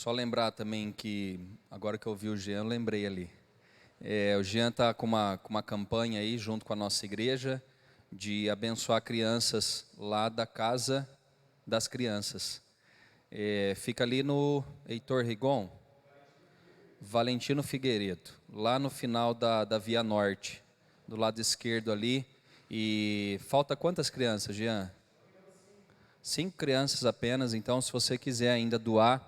Só lembrar também que, agora que eu vi o Jean, eu lembrei ali. O Jean está com uma campanha aí, junto com a nossa igreja, de abençoar crianças lá da Casa das Crianças. Fica ali no Heitor Rigon, Valentino Figueiredo, lá no final da Via Norte, do lado esquerdo ali. E falta quantas crianças, Jean? 5 crianças apenas. Então, se você quiser ainda doar,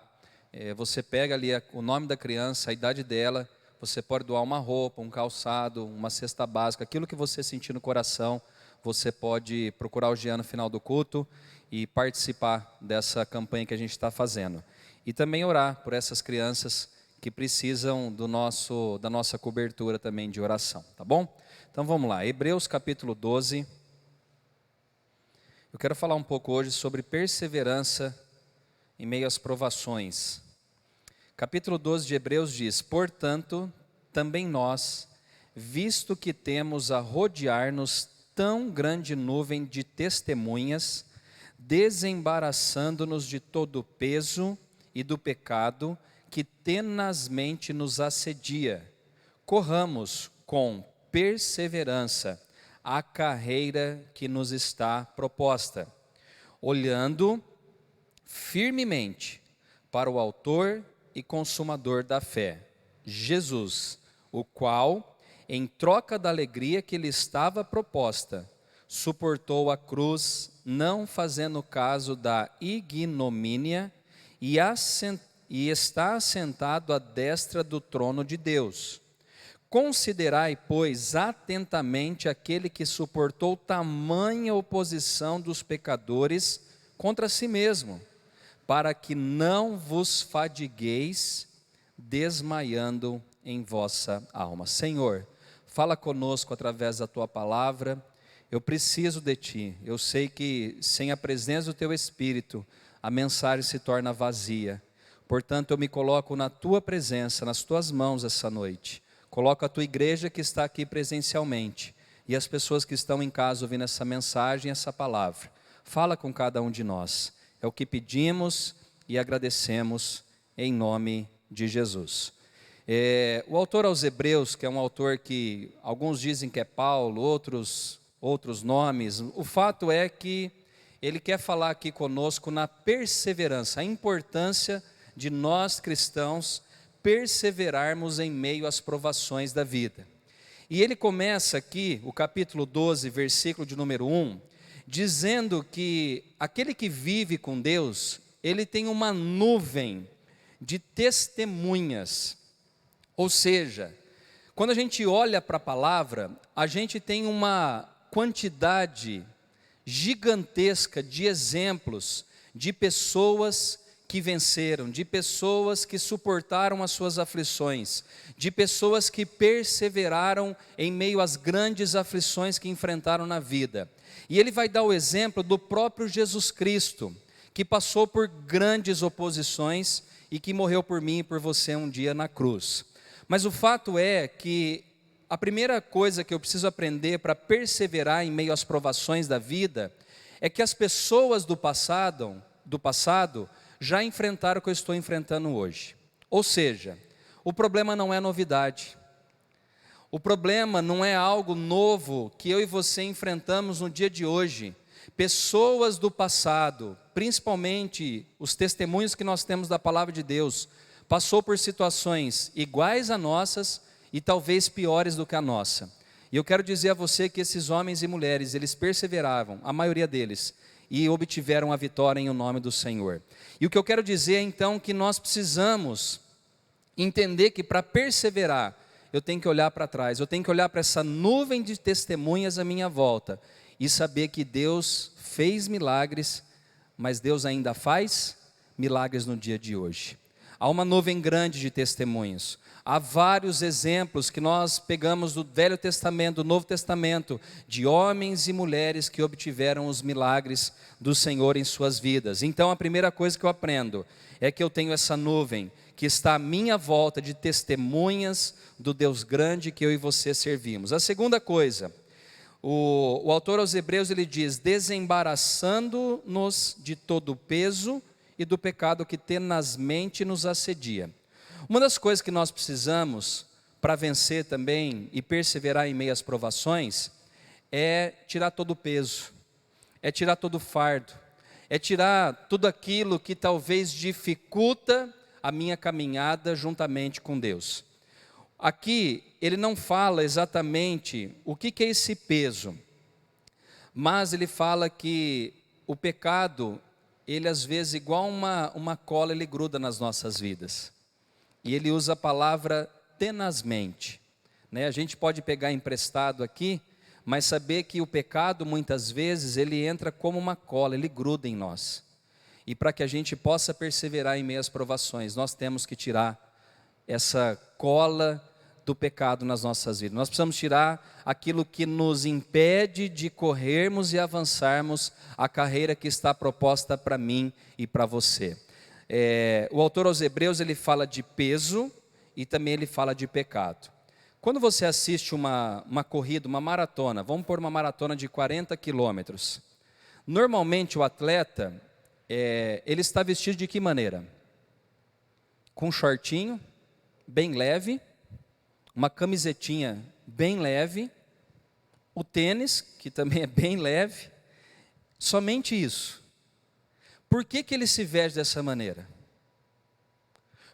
você pega ali o nome da criança, a idade dela, você pode doar uma roupa, um calçado, uma cesta básica, aquilo que você sentir no coração, você pode procurar o Jean no final do culto e participar dessa campanha que a gente está fazendo. E também orar por essas crianças que precisam da nossa cobertura também de oração, tá bom? Então vamos lá, Hebreus capítulo 12. Eu quero falar um pouco hoje sobre perseverança em meio às provações. Capítulo 12 de Hebreus diz: portanto, também nós, visto que temos a rodear-nos tão grande nuvem de testemunhas, desembaraçando-nos de todo o peso e do pecado que tenazmente nos assedia, corramos com perseverança a carreira que nos está proposta, olhando firmemente para o autor e consumador da fé, Jesus, o qual, em troca da alegria que lhe estava proposta, suportou a cruz, não fazendo caso da ignomínia, e está assentado à destra do trono de Deus. Considerai, pois, atentamente aquele que suportou tamanha oposição dos pecadores contra si mesmo, para que não vos fadigueis, desmaiando em vossa alma. Senhor, fala conosco através da Tua palavra. Eu preciso de Ti. Eu sei que sem a presença do Teu Espírito, a mensagem se torna vazia. Portanto, eu me coloco na Tua presença, nas Tuas mãos essa noite. Coloco a Tua igreja que está aqui presencialmente e as pessoas que estão em casa ouvindo essa mensagem, essa palavra. Fala com cada um de nós. É o que pedimos e agradecemos em nome de Jesus. O autor aos Hebreus, que é um autor que alguns dizem que é Paulo, outros nomes, o fato é que ele quer falar aqui conosco na perseverança, a importância de nós cristãos perseverarmos em meio às provações da vida. E ele começa aqui, o capítulo 12, versículo de número 1, dizendo que aquele que vive com Deus, ele tem uma nuvem de testemunhas. Ou seja, quando a gente olha para a palavra, a gente tem uma quantidade gigantesca de exemplos de pessoas que venceram, de pessoas que suportaram as suas aflições, de pessoas que perseveraram em meio às grandes aflições que enfrentaram na vida. E ele vai dar o exemplo do próprio Jesus Cristo, que passou por grandes oposições e que morreu por mim e por você um dia na cruz. Mas o fato é que a primeira coisa que eu preciso aprender para perseverar em meio às provações da vida é que as pessoas do passado já enfrentaram o que eu estou enfrentando hoje. Ou seja, o problema não é novidade. O problema não é algo novo que eu e você enfrentamos no dia de hoje. Pessoas do passado, principalmente os testemunhos que nós temos da palavra de Deus, passou por situações iguais a nossas e talvez piores do que a nossa. E eu quero dizer a você que esses homens e mulheres, eles perseveravam, a maioria deles, e obtiveram a vitória em o nome do Senhor. E o que eu quero dizer então que nós precisamos entender que para perseverar, eu tenho que olhar para trás, eu tenho que olhar para essa nuvem de testemunhas à minha volta e saber que Deus fez milagres, mas Deus ainda faz milagres no dia de hoje. Há uma nuvem grande de testemunhos. Há vários exemplos que nós pegamos do Velho Testamento, do Novo Testamento, de homens e mulheres que obtiveram os milagres do Senhor em suas vidas. Então a primeira coisa que eu aprendo é que eu tenho essa nuvem que está à minha volta de testemunhas do Deus grande que eu e você servimos. A segunda coisa, o autor aos Hebreus ele diz: desembaraçando-nos de todo o peso e do pecado que tenazmente nos assedia. Uma das coisas que nós precisamos para vencer também e perseverar em meio às provações é tirar todo o peso, é tirar todo o fardo, é tirar tudo aquilo que talvez dificulta a minha caminhada juntamente com Deus. Aqui ele não fala exatamente o que é esse peso, mas ele fala que o pecado, ele às vezes igual uma cola, ele gruda nas nossas vidas. E ele usa a palavra tenazmente, né? A gente pode pegar emprestado aqui, mas saber que o pecado muitas vezes ele entra como uma cola, ele gruda em nós. E para que a gente possa perseverar em meio às provações, nós temos que tirar essa cola do pecado nas nossas vidas. Nós precisamos tirar aquilo que nos impede de corrermos e avançarmos a carreira que está proposta para mim e para você. O autor aos Hebreus, ele fala de peso e também ele fala de pecado. Quando você assiste uma corrida, uma maratona, vamos pôr uma maratona de 40 quilômetros. Normalmente o atleta, ele está vestido de que maneira? Com um shortinho, bem leve, uma camisetinha bem leve, o tênis, que também é bem leve, somente isso. Por que ele se veste dessa maneira?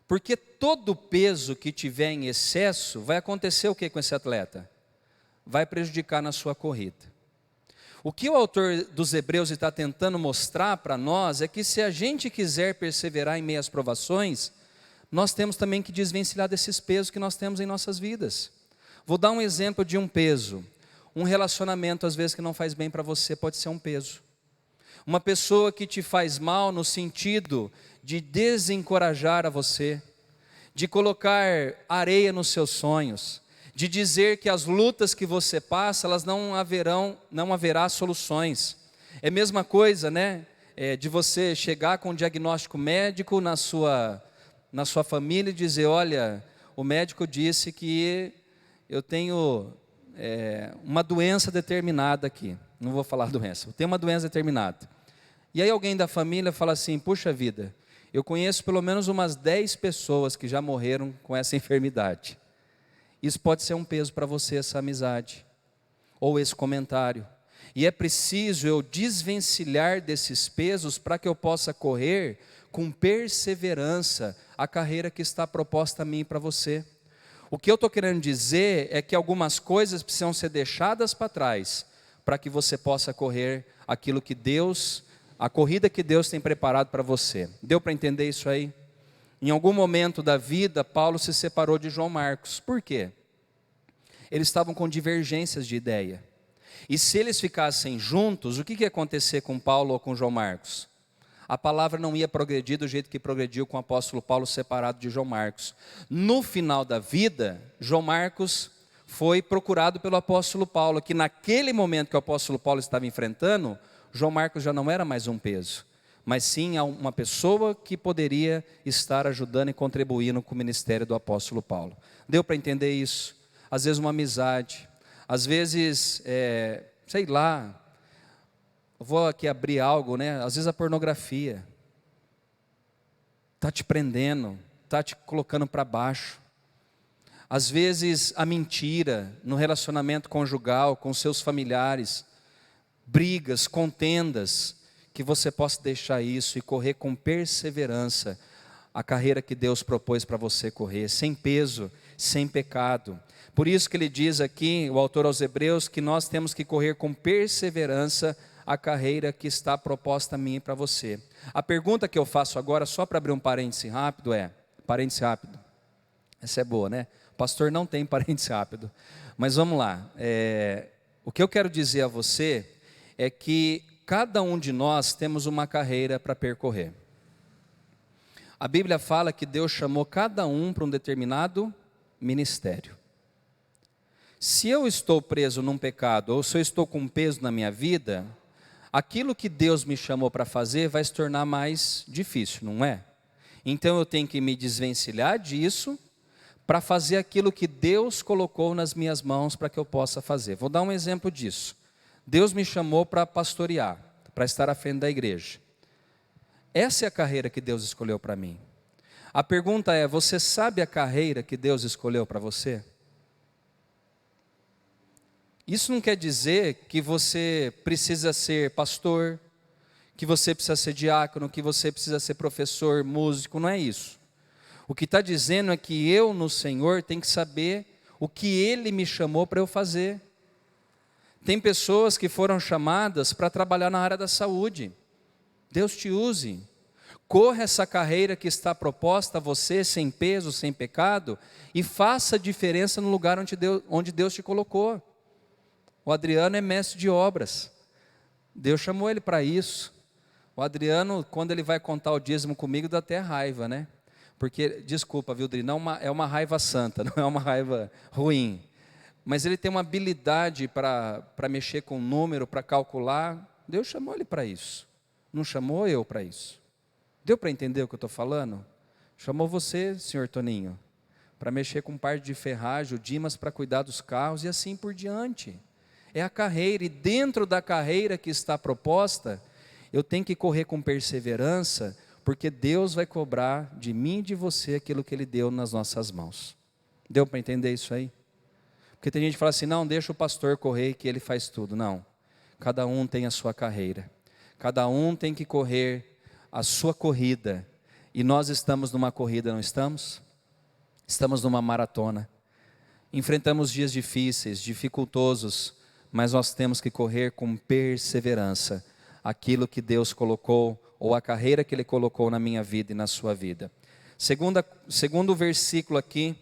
Porque todo peso que tiver em excesso, vai acontecer o que com esse atleta? Vai prejudicar na sua corrida. O que o autor dos Hebreus está tentando mostrar para nós é que se a gente quiser perseverar em meio às provações, nós temos também que desvencilhar desses pesos que nós temos em nossas vidas. Vou dar um exemplo de um peso. Um relacionamento às vezes que não faz bem para você pode ser um peso. Uma pessoa que te faz mal no sentido de desencorajar a você, de colocar areia nos seus sonhos, de dizer que as lutas que você passa, elas não haverá soluções. É a mesma coisa, né? De você chegar com um diagnóstico médico na sua família e dizer, olha, o médico disse que eu tenho uma doença determinada aqui. Não vou falar doença, eu tenho uma doença determinada. E aí alguém da família fala assim, puxa vida, eu conheço pelo menos umas 10 pessoas que já morreram com essa enfermidade. Isso pode ser um peso para você, essa amizade, ou esse comentário. E é preciso eu desvencilhar desses pesos para que eu possa correr com perseverança a carreira que está proposta a mim e para você. O que eu estou querendo dizer é que algumas coisas precisam ser deixadas para trás, para que você possa correr aquilo que a corrida que Deus tem preparado para você. Deu para entender isso aí? Em algum momento da vida, Paulo se separou de João Marcos. Por quê? Eles estavam com divergências de ideia. E se eles ficassem juntos, o que ia acontecer com Paulo ou com João Marcos? A palavra não ia progredir do jeito que progrediu com o apóstolo Paulo separado de João Marcos. No final da vida, João Marcos foi procurado pelo apóstolo Paulo, que naquele momento que o apóstolo Paulo estava enfrentando, João Marcos já não era mais um peso, mas sim uma pessoa que poderia estar ajudando e contribuindo com o ministério do apóstolo Paulo. Deu para entender isso? Às vezes uma amizade, às vezes, sei lá, vou aqui abrir algo, né? Às vezes a pornografia está te prendendo, está te colocando para baixo. Às vezes a mentira no relacionamento conjugal, com seus familiares, brigas, contendas, que você possa deixar isso e correr com perseverança a carreira que Deus propôs para você correr, sem peso, sem pecado. Por isso que ele diz aqui, o autor aos Hebreus, que nós temos que correr com perseverança a carreira que está proposta a mim e para você. A pergunta que eu faço agora, só para abrir um parêntese rápido, essa é boa, né? O pastor não tem parêntese rápido, mas vamos lá. O que eu quero dizer a você é que cada um de nós temos uma carreira para percorrer. A Bíblia fala que Deus chamou cada um para um determinado ministério. Se eu estou preso num pecado, ou se eu estou com um peso na minha vida, aquilo que Deus me chamou para fazer vai se tornar mais difícil, não é? Então eu tenho que me desvencilhar disso, para fazer aquilo que Deus colocou nas minhas mãos para que eu possa fazer. Vou dar um exemplo disso. Deus me chamou para pastorear, para estar à frente da igreja. Essa é a carreira que Deus escolheu para mim. A pergunta é: você sabe a carreira que Deus escolheu para você? Isso não quer dizer que você precisa ser pastor, que você precisa ser diácono, que você precisa ser professor, músico, não é isso. O que está dizendo é que eu no Senhor tenho que saber o que Ele me chamou para eu fazer. Tem pessoas que foram chamadas para trabalhar na área da saúde. Deus te use. Corra essa carreira que está proposta a você, sem peso, sem pecado, e faça a diferença no lugar onde Deus te colocou. O Adriano é mestre de obras. Deus chamou ele para isso. O Adriano, quando ele vai contar o dízimo comigo, dá até raiva, né? Porque, desculpa, viu, Adri, não é uma raiva santa, não é uma raiva ruim. Mas ele tem uma habilidade para mexer com número, para calcular. Deus chamou ele para isso. Não chamou eu para isso. Deu para entender o que eu estou falando? Chamou você, senhor Toninho, para mexer com parte de ferragem, o Dimas para cuidar dos carros e assim por diante. É a carreira, e dentro da carreira que está proposta, eu tenho que correr com perseverança, porque Deus vai cobrar de mim e de você aquilo que Ele deu nas nossas mãos. Deu para entender isso aí? Porque tem gente que fala assim: não, deixa o pastor correr que ele faz tudo. Não, cada um tem a sua carreira, cada um tem que correr a sua corrida, e nós estamos numa corrida, não estamos? Estamos numa maratona, enfrentamos dias difíceis, dificultosos, mas nós temos que correr com perseverança, aquilo que Deus colocou, ou a carreira que Ele colocou na minha vida e na sua vida. Segundo o versículo aqui,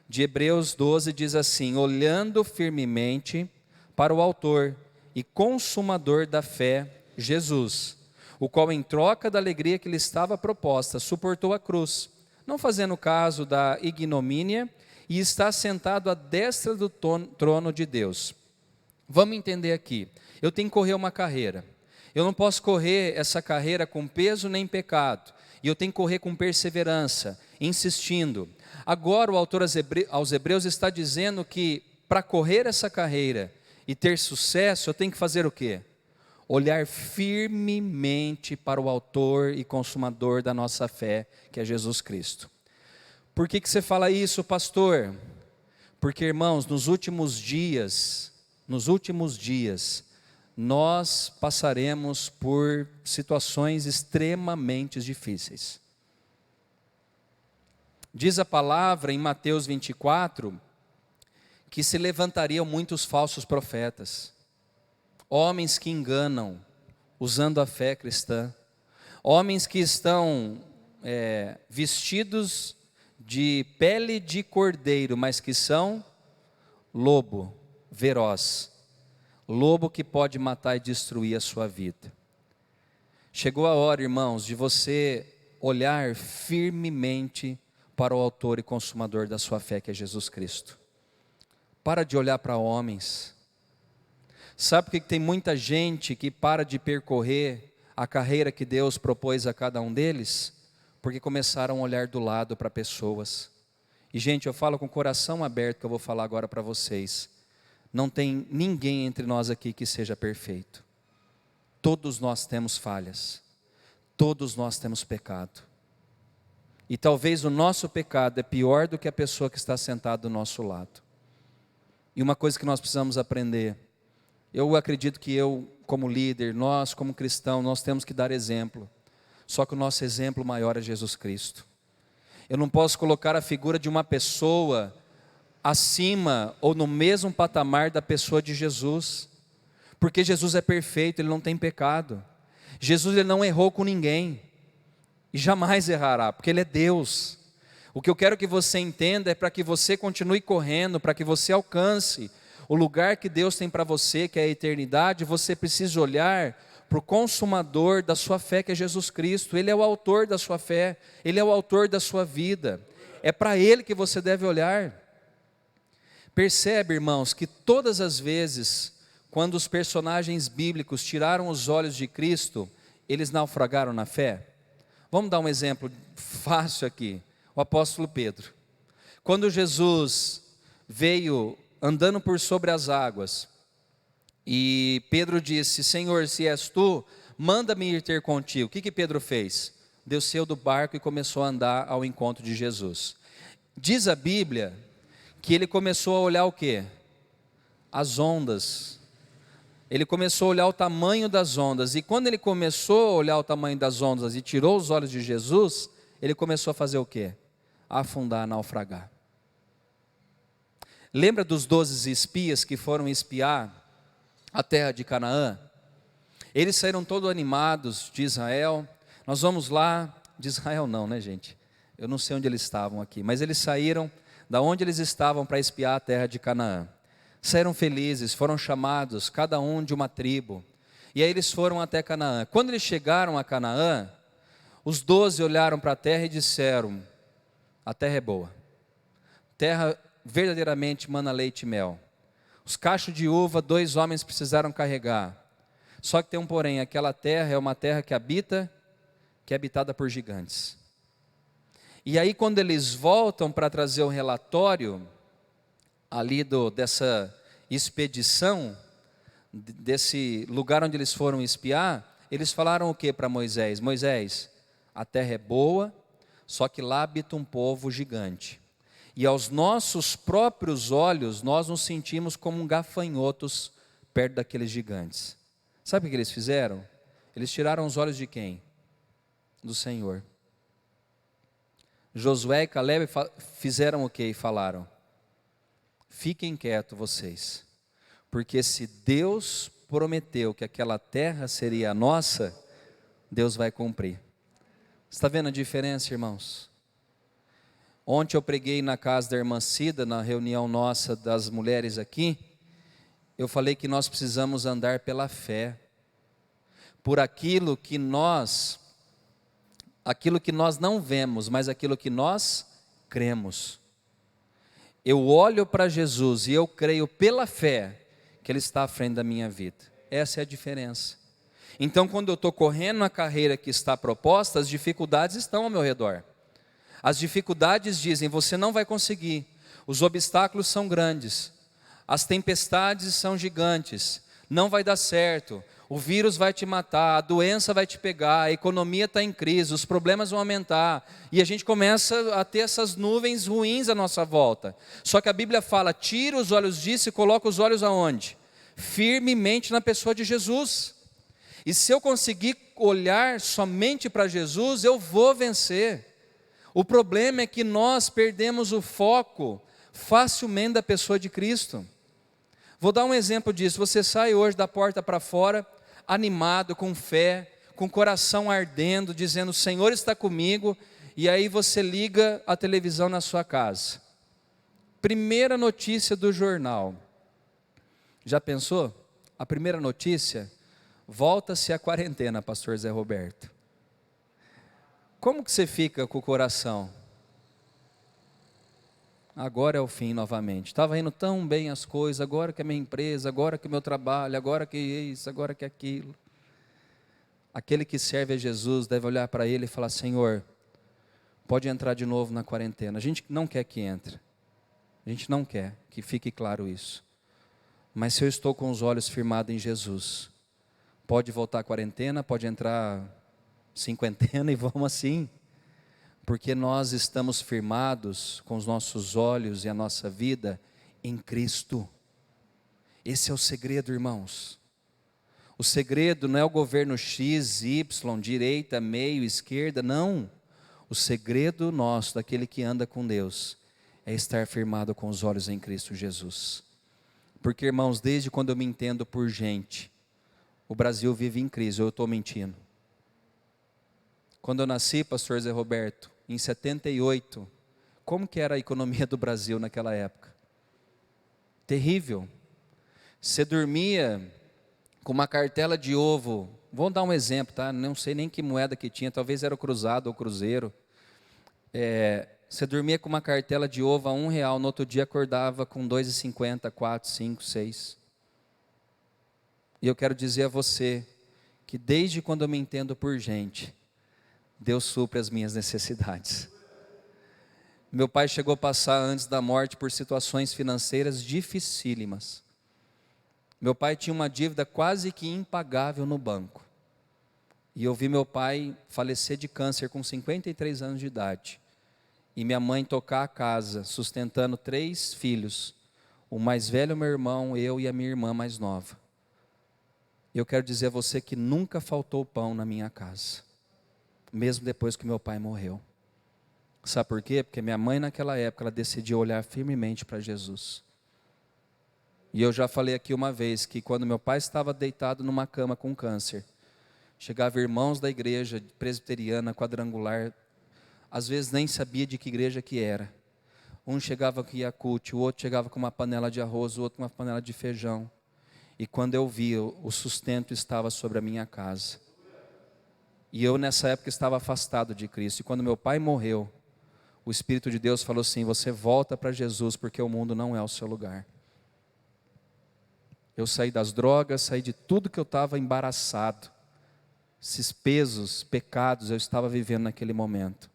de Hebreus 12, diz assim: olhando firmemente para o autor e consumador da fé, Jesus, o qual em troca da alegria que lhe estava proposta, suportou a cruz, não fazendo caso da ignomínia, e está sentado à destra do trono de Deus. Vamos entender aqui, eu tenho que correr uma carreira, eu não posso correr essa carreira com peso nem pecado, e eu tenho que correr com perseverança, insistindo. Agora o autor aos Hebreus está dizendo que para correr essa carreira e ter sucesso, eu tenho que fazer o quê? Olhar firmemente para o autor e consumador da nossa fé, que é Jesus Cristo. Por que você fala isso, pastor? Porque, irmãos, nos últimos dias, nós passaremos por situações extremamente difíceis. Diz a palavra em Mateus 24, que se levantariam muitos falsos profetas, homens que enganam, usando a fé cristã, homens que estão vestidos de pele de cordeiro, mas que são lobo, feroz, lobo que pode matar e destruir a sua vida. Chegou a hora, irmãos, de você olhar firmemente para o autor e consumador da sua fé, que é Jesus Cristo. Para de olhar para homens. Sabe por que tem muita gente que para de percorrer a carreira que Deus propôs a cada um deles? Porque começaram a olhar do lado para pessoas. E, gente, eu falo com o coração aberto, que eu vou falar agora para vocês. Não tem ninguém entre nós aqui que seja perfeito. Todos nós temos falhas. Todos nós temos pecado. E talvez o nosso pecado é pior do que a pessoa que está sentada do nosso lado. E uma coisa que nós precisamos aprender, eu acredito que eu, como líder, nós como cristãos, nós temos que dar exemplo. Só que o nosso exemplo maior é Jesus Cristo. Eu não posso colocar a figura de uma pessoa acima ou no mesmo patamar da pessoa de Jesus. Porque Jesus é perfeito, Ele não tem pecado. Jesus ele não errou com ninguém. E jamais errará, porque Ele é Deus. O que eu quero que você entenda é para que você continue correndo, para que você alcance o lugar que Deus tem para você, que é a eternidade. Você precisa olhar para o consumador da sua fé, que é Jesus Cristo. Ele é o autor da sua fé, Ele é o autor da sua vida. É para Ele que você deve olhar. Percebe, irmãos, que todas as vezes, quando os personagens bíblicos tiraram os olhos de Cristo, eles naufragaram na fé. Vamos dar um exemplo fácil aqui. O apóstolo Pedro. Quando Jesus veio andando por sobre as águas, e Pedro disse: Senhor, se és tu, manda-me ir ter contigo. O que Pedro fez? Desceu do barco e começou a andar ao encontro de Jesus. Diz a Bíblia que ele começou a olhar o quê? As ondas. Ele começou a olhar o tamanho das ondas. E quando ele começou a olhar o tamanho das ondas e tirou os olhos de Jesus, ele começou a fazer o quê? A afundar, a naufragar. Lembra dos 12 espias que foram espiar a terra de Canaã? Eles saíram todos animados de Israel. Nós vamos lá, de Israel não, né, gente? Eu não sei onde eles estavam aqui, mas eles saíram da onde eles estavam para espiar a terra de Canaã. Saíram felizes, foram chamados, cada um de uma tribo. E aí eles foram até Canaã. Quando eles chegaram a Canaã, os 12 olharam para a terra e disseram: a terra é boa. Terra verdadeiramente mana leite e mel. Os cachos de uva 2 homens precisaram carregar. Só que tem um porém, aquela terra é uma terra que é habitada por gigantes. E aí quando eles voltam para trazer o relatório ali dessa expedição, desse lugar onde eles foram espiar, eles falaram o que para Moisés? Moisés, a terra é boa, só que lá habita um povo gigante. E aos nossos próprios olhos, nós nos sentimos como gafanhotos perto daqueles gigantes. Sabe o que eles fizeram? Eles tiraram os olhos de quem? Do Senhor. Josué e Caleb fizeram o que e falaram? Fiquem quietos vocês, porque se Deus prometeu que aquela terra seria a nossa, Deus vai cumprir. Está vendo a diferença, irmãos? Ontem eu preguei na casa da irmã Cida, na reunião nossa das mulheres aqui, eu falei que nós precisamos andar pela fé, por aquilo que nós não vemos, mas aquilo que nós cremos. Eu olho para Jesus e eu creio pela fé que Ele está à frente da minha vida. Essa é a diferença. Então, quando eu estou correndo na carreira que está proposta, as dificuldades estão ao meu redor. As dificuldades dizem: você não vai conseguir, os obstáculos são grandes, as tempestades são gigantes, não vai dar certo, o vírus vai te matar, a doença vai te pegar, a economia está em crise, os problemas vão aumentar, e a gente começa a ter essas nuvens ruins à nossa volta. Só que a Bíblia fala: tira os olhos disso e coloca os olhos aonde? Firmemente na pessoa de Jesus. E se eu conseguir olhar somente para Jesus, eu vou vencer. O problema é que nós perdemos o foco facilmente da pessoa de Cristo. Vou dar um exemplo disso. Você sai hoje da porta para fora, animado, com fé, com o coração ardendo, dizendo: o Senhor está comigo, e aí você liga a televisão na sua casa. Primeira notícia do jornal. Já pensou? A primeira notícia: volta-se a quarentena, pastor Zé Roberto. Como que você fica com o coração? Agora é o fim novamente. Estava indo tão bem as coisas, agora que é minha empresa, agora que é meu trabalho, agora que é isso, agora que é aquilo. Aquele que serve a Jesus deve olhar para Ele e falar: Senhor, pode entrar de novo na quarentena. A gente não quer que entre. A gente não quer, que fique claro isso. Mas se eu estou com os olhos firmados em Jesus, pode voltar a quarentena, pode entrar cinquentena e vamos assim, porque nós estamos firmados com os nossos olhos e a nossa vida em Cristo. Esse é o segredo, irmãos. O segredo não é o governo X, Y, direita, meio, esquerda, não. O segredo nosso, daquele que anda com Deus, é estar firmado com os olhos em Cristo Jesus. Porque, irmãos, desde quando eu me entendo por gente, o Brasil vive em crise. Eu estou mentindo? Quando eu nasci, pastor Zé Roberto, em 78, como que era a economia do Brasil naquela época? Terrível. Você dormia com uma cartela de ovo, vou dar um exemplo, tá? Não sei nem que moeda que tinha, talvez era o cruzado ou cruzeiro. Você dormia com uma cartela de ovo a R$1, no outro dia acordava com R$2,50, 4, 5, 6. E eu quero dizer a você, que desde quando eu me entendo por gente, Deus supre as minhas necessidades. Meu pai chegou a passar antes da morte por situações financeiras dificílimas. Meu pai tinha uma dívida quase que impagável no banco. E eu vi meu pai falecer de câncer com 53 anos de idade. E minha mãe tocar a casa, sustentando 3 filhos. O mais velho, meu irmão, eu e a minha irmã mais nova. Eu quero dizer a você que nunca faltou pão na minha casa. Mesmo depois que meu pai morreu. Sabe por quê? Porque minha mãe naquela época, ela decidiu olhar firmemente para Jesus. E eu já falei aqui uma vez, que quando meu pai estava deitado numa cama com câncer, chegava irmãos da igreja presbiteriana, quadrangular, às vezes nem sabia de que igreja que era. Um chegava com Yakult, o outro chegava com uma panela de arroz, o outro com uma panela de feijão. E quando eu vi, o sustento estava sobre a minha casa. E eu nessa época estava afastado de Cristo. E quando meu pai morreu, o Espírito de Deus falou assim: você volta para Jesus, porque o mundo não é o seu lugar. Eu saí das drogas, saí de tudo que eu estava embaraçado. Esses pesos, pecados, eu estava vivendo naquele momento.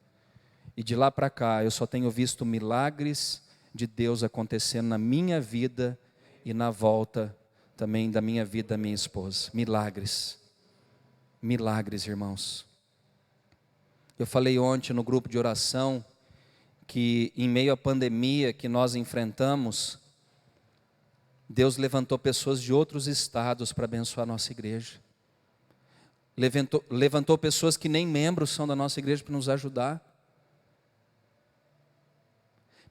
E de lá para cá, eu só tenho visto milagres de Deus acontecendo na minha vida e na volta também da minha vida da minha esposa. Milagres. Milagres, irmãos. Eu falei ontem no grupo de oração que em meio à pandemia que nós enfrentamos, Deus levantou pessoas de outros estados para abençoar a nossa igreja. Levantou pessoas que nem membros são da nossa igreja para nos ajudar.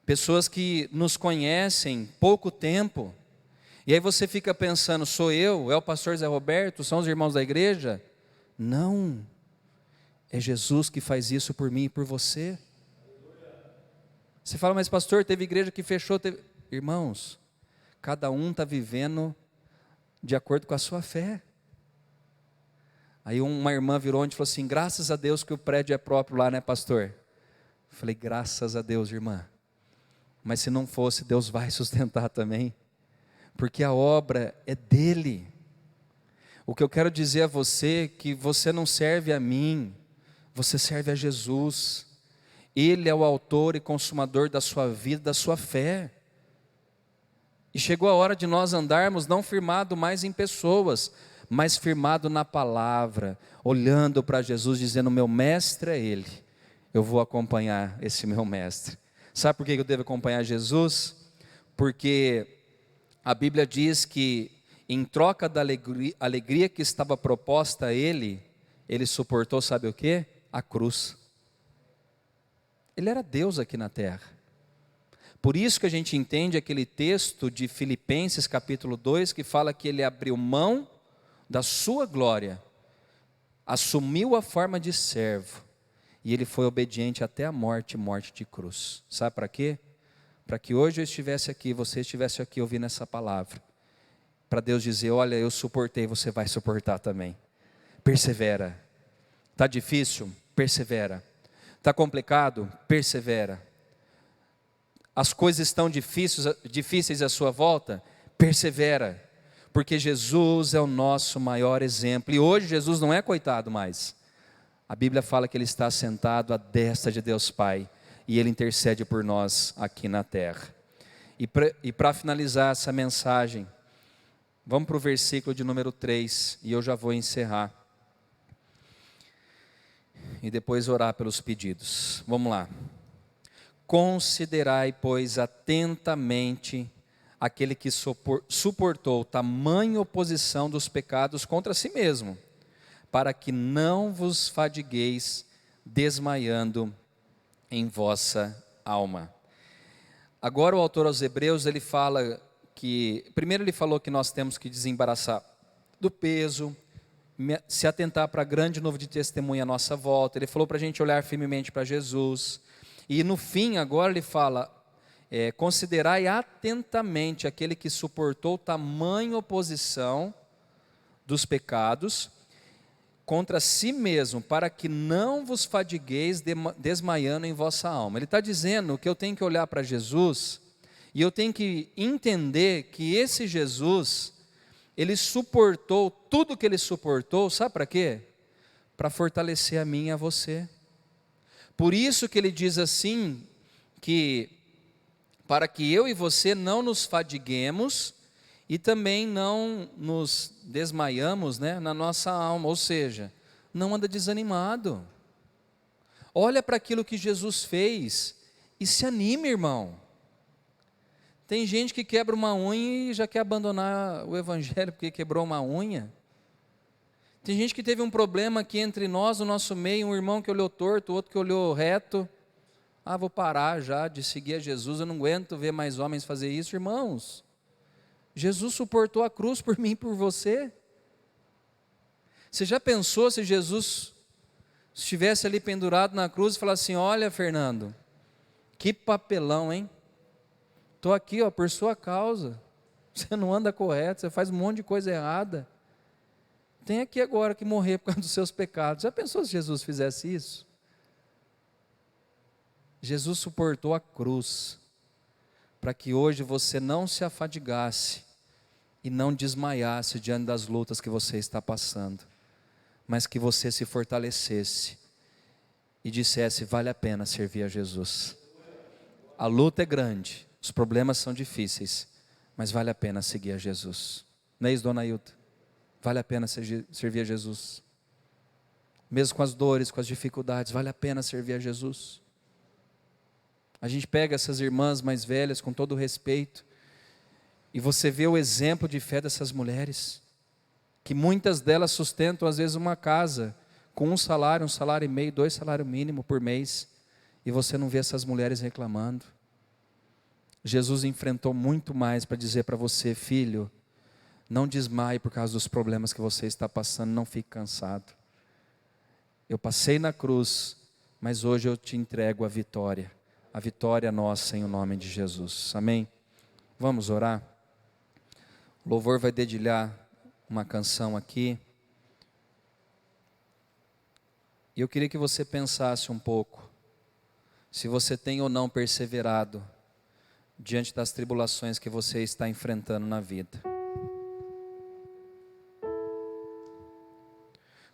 Pessoas que nos conhecem pouco tempo. E aí você fica pensando, sou eu? É o pastor Zé Roberto? São os irmãos da igreja? Não. É Jesus que faz isso por mim e por você. Você fala, mas pastor, teve igreja que fechou. Irmãos, cada um está vivendo de acordo com a sua fé. Aí uma irmã virou ontem e falou assim: graças a Deus que o prédio é próprio lá, né, pastor? Eu falei, graças a Deus, irmã. Mas se não fosse, Deus vai sustentar também. Porque a obra é dele. O que eu quero dizer a você é que você não serve a mim, você serve a Jesus. Ele é o autor e consumador da sua vida, da sua fé. E chegou a hora de nós andarmos não firmado mais em pessoas, mas firmado na palavra, olhando para Jesus, dizendo: meu mestre é Ele, eu vou acompanhar esse meu mestre. Sabe por que eu devo acompanhar Jesus? Porque a Bíblia diz que em troca da alegria que estava proposta a Ele, Ele suportou, sabe o que? A cruz. Ele era Deus aqui na terra. Por isso que a gente entende aquele texto de Filipenses capítulo 2, que fala que Ele abriu mão da sua glória, assumiu a forma de servo, e Ele foi obediente até a morte de cruz. Sabe para quê? Para que hoje eu estivesse aqui, você estivesse aqui ouvindo essa palavra, para Deus dizer: olha, eu suportei, você vai suportar também. Persevera. Está difícil? Persevera. Está complicado? Persevera. As coisas estão difíceis à sua volta? Persevera. Porque Jesus é o nosso maior exemplo. E hoje Jesus não é coitado mais. A Bíblia fala que Ele está sentado à destra de Deus Pai. E Ele intercede por nós aqui na terra. E para finalizar essa mensagem, vamos para o versículo de número 3. E eu já vou encerrar. E depois orar pelos pedidos. Vamos lá. Considerai, pois, atentamente aquele que suportou tamanha oposição dos pecados contra si mesmo, para que não vos fadigueis desmaiando em vossa alma. Agora o autor aos Hebreus, ele fala que, primeiro ele falou que nós temos que desembaraçar do peso, se atentar para a grande nuvem de testemunha à nossa volta. Ele falou para a gente olhar firmemente para Jesus. E no fim, agora ele fala: considerai atentamente aquele que suportou tamanha oposição dos pecados contra si mesmo, para que não vos fadigueis desmaiando em vossa alma. Ele está dizendo que eu tenho que olhar para Jesus, e eu tenho que entender que esse Jesus, Ele suportou tudo que Ele suportou, sabe para quê? Para fortalecer a mim e a você. Por isso que Ele diz assim, que para que eu e você não nos fadiguemos e também não nos desmaiamos, né, na nossa alma. Ou seja, não anda desanimado. Olha para aquilo que Jesus fez e se anime, irmão. Tem gente que quebra uma unha e já quer abandonar o evangelho porque quebrou uma unha. Tem gente que teve um problema aqui entre nós, no nosso meio, um irmão que olhou torto, outro que olhou reto. Vou parar já de seguir a Jesus, eu não aguento ver mais homens fazer isso. Irmãos, Jesus suportou a cruz por mim e por você. Você já pensou se Jesus estivesse ali pendurado na cruz e falasse assim: olha, Fernando, que papelão, hein? Estou aqui, por sua causa. Você não anda correto, você faz um monte de coisa errada. Tem aqui agora que morrer por causa dos seus pecados. Já pensou se Jesus fizesse isso? Jesus suportou a cruz para que hoje você não se afadigasse e não desmaiasse diante das lutas que você está passando, mas que você se fortalecesse e dissesse: vale a pena servir a Jesus. A luta é grande, os problemas são difíceis, mas vale a pena seguir a Jesus. Não é isso, dona Hilda? Vale a pena servir a Jesus. Mesmo com as dores, com as dificuldades, vale a pena servir a Jesus. A gente pega essas irmãs mais velhas com todo o respeito, e você vê o exemplo de fé dessas mulheres, que muitas delas sustentam às vezes uma casa, com um salário e meio, 2 salários mínimos por mês, e você não vê essas mulheres reclamando. Jesus enfrentou muito mais para dizer para você: filho, não desmaie por causa dos problemas que você está passando, não fique cansado. Eu passei na cruz, mas hoje eu te entrego a vitória nossa em o nome de Jesus, amém? Vamos orar? O louvor vai dedilhar uma canção aqui, e eu queria que você pensasse um pouco, se você tem ou não perseverado, diante das tribulações que você está enfrentando na vida.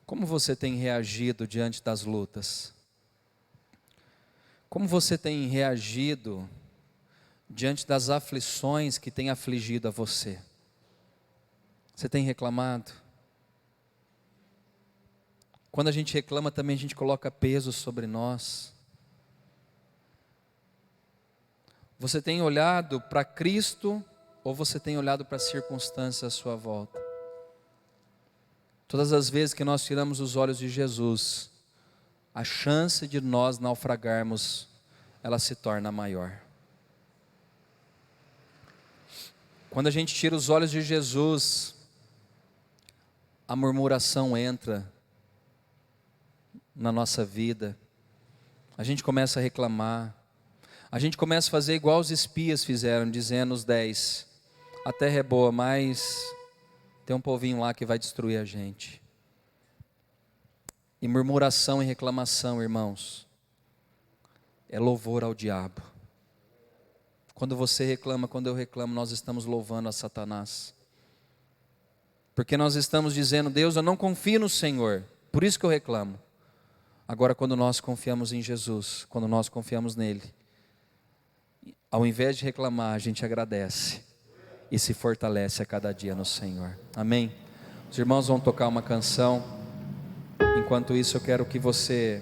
Como você tem reagido diante das lutas? Como você tem reagido diante das aflições que têm afligido a você? Você tem reclamado? Quando a gente reclama também a gente coloca peso sobre nós. Você tem olhado para Cristo ou você tem olhado para as circunstâncias à sua volta? Todas as vezes que nós tiramos os olhos de Jesus, a chance de nós naufragarmos, ela se torna maior. Quando a gente tira os olhos de Jesus, a murmuração entra na nossa vida, a gente começa a reclamar, a gente começa a fazer igual os espias fizeram, dizendo os 10, a terra é boa, mas tem um povinho lá que vai destruir a gente. E murmuração e reclamação, irmãos, é louvor ao diabo. Quando você reclama, quando eu reclamo, nós estamos louvando a Satanás. Porque nós estamos dizendo: Deus, eu não confio no Senhor, por isso que eu reclamo. Agora, quando nós confiamos em Jesus, quando nós confiamos nele, ao invés de reclamar, a gente agradece e se fortalece a cada dia no Senhor. Amém? Os irmãos vão tocar uma canção. Enquanto isso, eu quero que você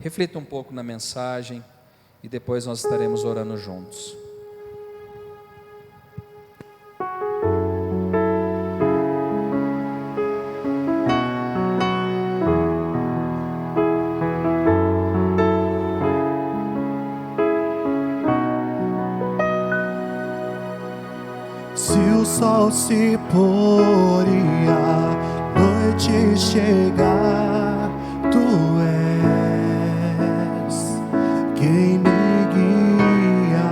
reflita um pouco na mensagem e depois nós estaremos orando juntos. Se o sol se pôr e a noite chegar, tu és quem me guia.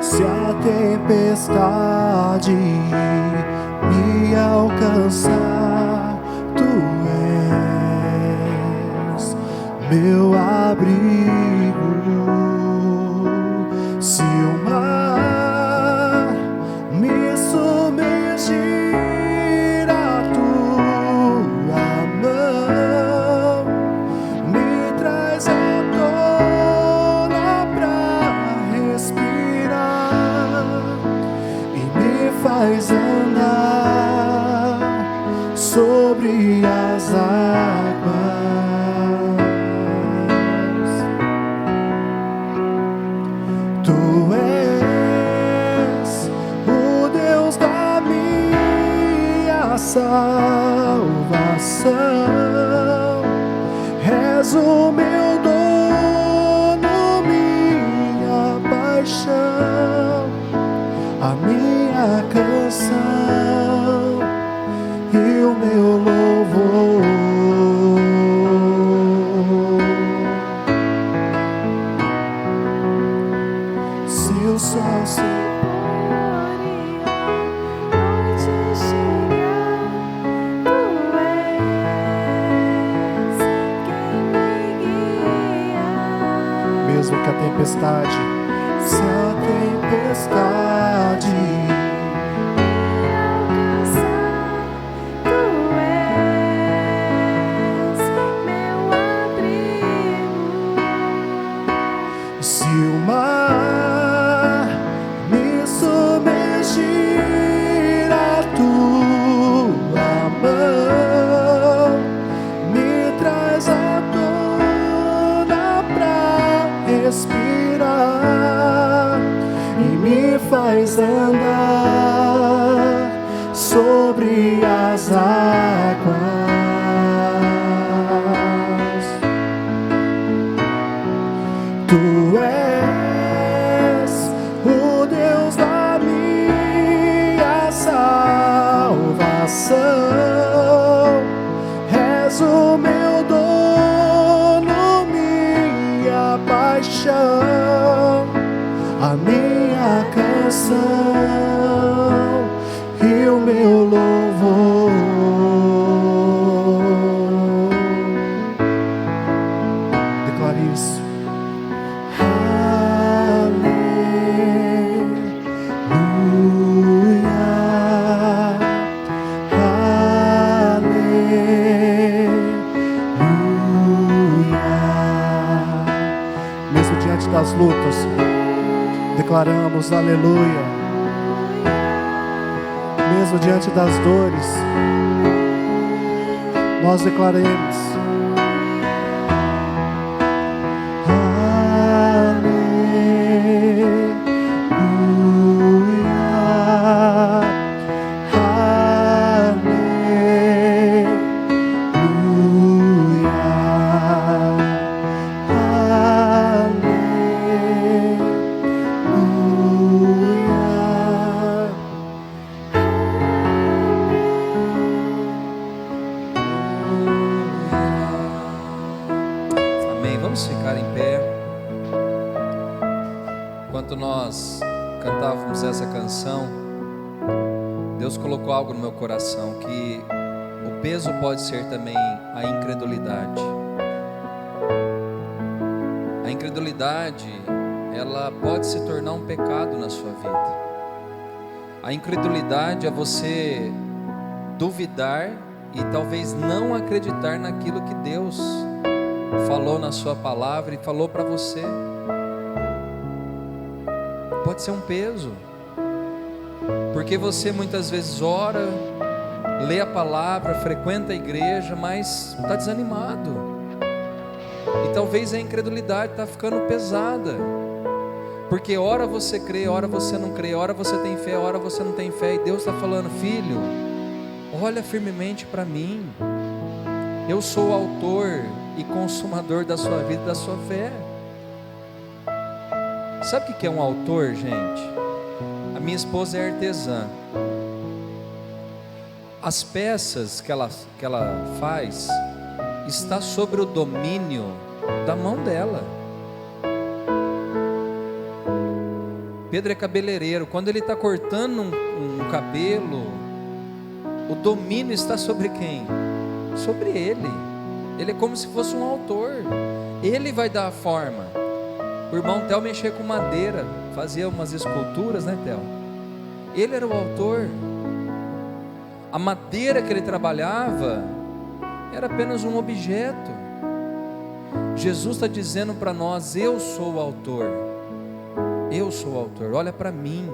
Se a tempestade me alcançar, tu és meu abrigo. Se o mar me submergir, a tua mão me traz à tona pra respirar e me faz andar sobre és o meu dono, minha paixão, a minha canção e o meu louvor. Se o sol se mesmo que a tempestade, se a tempestade tu és meu abrigo. se o mar me submergir, a tua mão me traz à tona pra respirar e me faz andar sobre as águas. Tu és o Deus da minha salvação, és o meu dono, minha paixão, a minha canção e o meu louvor. Declare isso. Mesmo diante das lutas, declaramos aleluia. Mesmo diante das dores, nós declaremos Amém. Vamos ficar em pé. Enquanto nós cantávamos essa canção, Deus colocou algo no meu coração, que o peso pode ser também a incredulidade. A incredulidade, ela pode se tornar um pecado na sua vida. A incredulidade é você duvidar e talvez não acreditar naquilo que Deus falou na sua palavra e falou para você. Pode ser um peso, porque você muitas vezes ora, lê a palavra, frequenta a igreja, mas está desanimado, e talvez a incredulidade está ficando pesada, porque ora você crê, ora você não crê, ora você tem fé, ora você não tem fé, e Deus está falando: filho, olha firmemente para mim, eu sou o autor e consumador da sua vida e da sua fé. Sabe o que é um autor, gente? A minha esposa é artesã. As peças que ela faz está sobre o domínio da mão dela. Pedro é cabeleireiro. Quando ele está cortando um cabelo, o domínio está sobre quem? Sobre ele. Ele é como se fosse um autor. Ele vai dar a forma. O irmão Theo mexia com madeira, fazia umas esculturas, né, Theo? Ele era o autor. A madeira que ele trabalhava era apenas um objeto. Jesus está dizendo para nós: eu sou o autor. Eu sou o autor, olha para mim.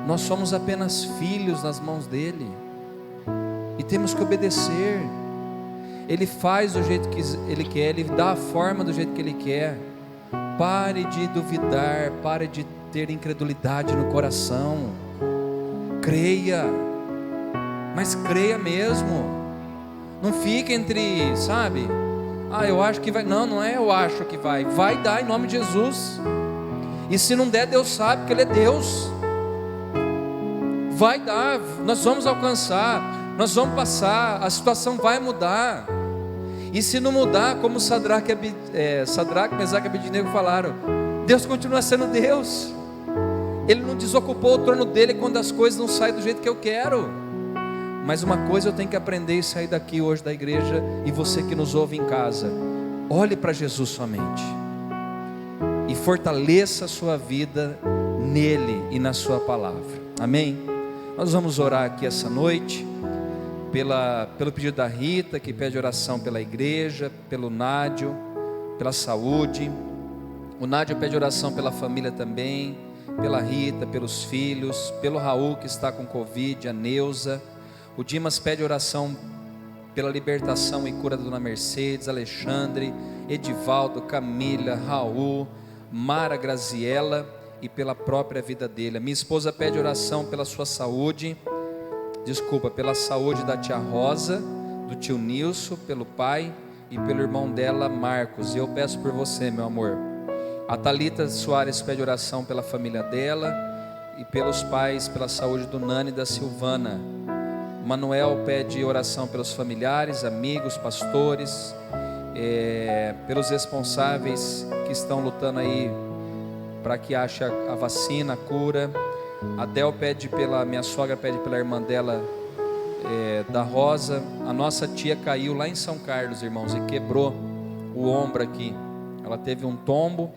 Nós somos apenas filhos nas mãos dele, e temos que obedecer. Ele faz do jeito que ele quer, ele dá a forma do jeito que ele quer. Pare de duvidar, pare de ter incredulidade no coração. Creia, mas creia mesmo. Não fica entre, sabe? Eu acho que vai. Não, não é eu acho que vai. Vai dar em nome de Jesus. E se não der, Deus sabe que Ele é Deus. Vai dar, nós vamos alcançar, nós vamos passar, a situação vai mudar. E se não mudar, como Sadraque, Mesaque e Abednego falaram, Deus continua sendo Deus. Ele não desocupou o trono dele quando as coisas não saem do jeito que eu quero. Mas uma coisa eu tenho que aprender e sair daqui hoje da igreja, e você que nos ouve em casa, olhe para Jesus somente e fortaleça a sua vida nele e na sua palavra. Amém? Nós vamos orar aqui essa noite pelo pedido da Rita, que pede oração pela igreja, pelo Nádio, pela saúde. O Nádio pede oração pela família também, pela Rita, pelos filhos, pelo Raul que está com Covid, a Neuza. O Dimas pede oração pela libertação e cura da Dona Mercedes, Alexandre, Edivaldo, Camila, Raul, Mara, Graziela e pela própria vida dele. A minha esposa pede oração pela sua saúde, pela saúde da tia Rosa, do tio Nilson, pelo pai e pelo irmão dela, Marcos. E eu peço por você, meu amor. A Thalita Soares pede oração pela família dela e pelos pais, pela saúde do Nani e da Silvana. Manuel pede oração pelos familiares, amigos, pastores, pelos responsáveis que estão lutando aí para que ache a vacina, a cura. A Del pede minha sogra pede pela irmã dela, da Rosa. A nossa tia caiu lá em São Carlos, irmãos, e quebrou o ombro aqui. Ela teve um tombo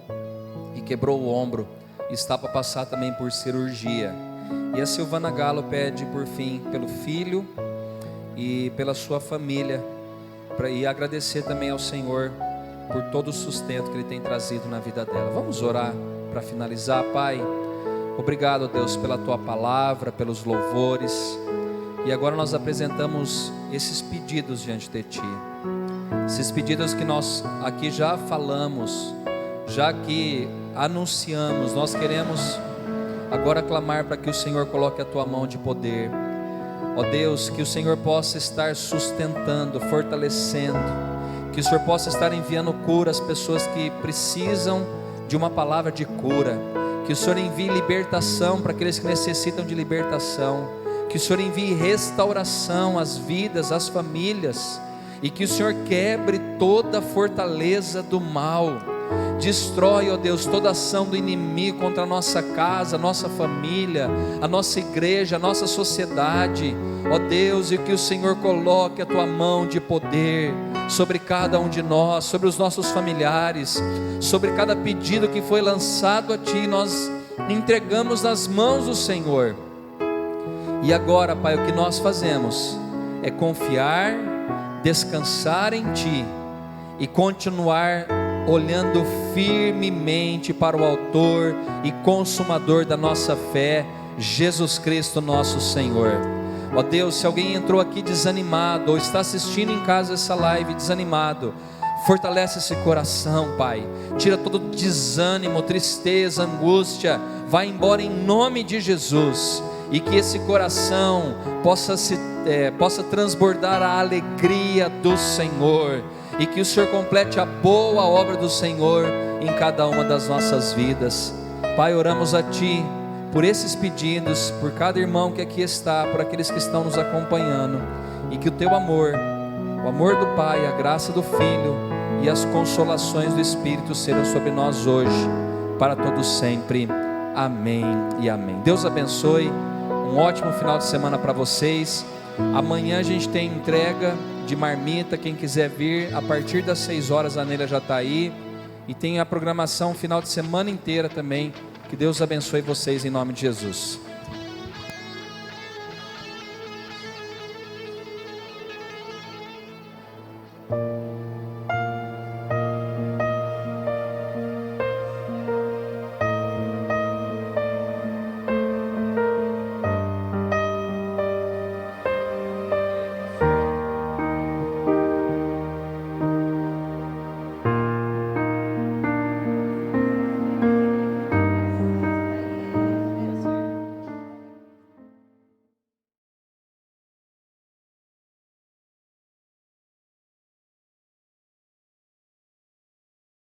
e quebrou o ombro, está para passar também por cirurgia. E a Silvana Galo pede por fim pelo filho e pela sua família, e agradecer também ao Senhor por todo o sustento que Ele tem trazido na vida dela. Vamos orar para finalizar. Pai, obrigado, Deus, pela Tua palavra, pelos louvores. E agora nós apresentamos esses pedidos diante de Ti, esses pedidos que nós aqui já falamos, já que anunciamos. Nós queremos agora clamar para que o Senhor coloque a Tua mão de poder. Ó Deus, que o Senhor possa estar sustentando, fortalecendo, que o Senhor possa estar enviando cura às pessoas que precisam de uma palavra de cura, que o Senhor envie libertação para aqueles que necessitam de libertação, que o Senhor envie restauração às vidas, às famílias, e que o Senhor quebre toda a fortaleza do mal. Destrói, ó Deus, toda ação do inimigo contra a nossa casa, a nossa família, a nossa igreja, a nossa sociedade, ó Deus, e que o Senhor coloque a Tua mão de poder sobre cada um de nós, sobre os nossos familiares, sobre cada pedido que foi lançado a Ti. Nós entregamos nas mãos do Senhor. E agora, Pai, o que nós fazemos é confiar, descansar em Ti e continuar olhando firmemente para o autor e consumador da nossa fé, Jesus Cristo nosso Senhor. Ó Deus, se alguém entrou aqui desanimado, ou está assistindo em casa essa live desanimado, fortalece esse coração, Pai. Tira todo desânimo, tristeza, angústia, vai embora em nome de Jesus. E que esse coração possa transbordar a alegria do Senhor, e que o Senhor complete a boa obra do Senhor em cada uma das nossas vidas. Pai, oramos a Ti por esses pedidos, por cada irmão que aqui está, por aqueles que estão nos acompanhando, e que o Teu amor, o amor do Pai, a graça do Filho e as consolações do Espírito sejam sobre nós hoje, para todos sempre. Amém e amém. Deus abençoe, um ótimo final de semana para vocês. Amanhã a gente tem entrega de marmita. Quem quiser vir, a partir das 6 horas a Neila já está aí, e tem a programação final de semana inteira também. Que Deus abençoe vocês em nome de Jesus.